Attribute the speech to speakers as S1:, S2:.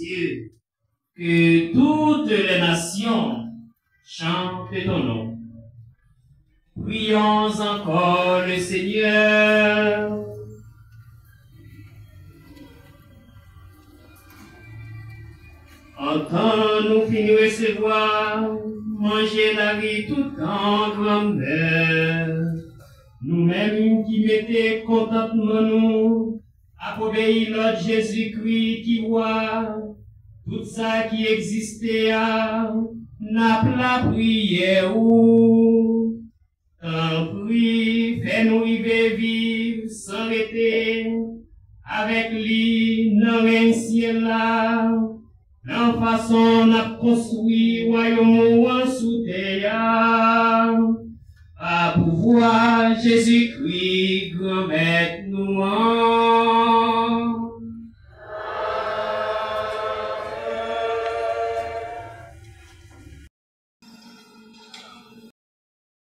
S1: Dieu, que toutes les nations chantent ton nom. Prions encore le Seigneur. Entends-nous finir recevoir, manger la vie tout en grandeur. Nous-mêmes qui mettons contentement nous, à obéir notre Jésus-Christ qui voit tout ça qui existait, n'a pas la prière ou. T'en prie, fais-nous vivre sans arrêter, avec lui dans le ciel là, la façon n'a construit royaume sous terre, à pouvoir Jésus-Christ, grand maître nous.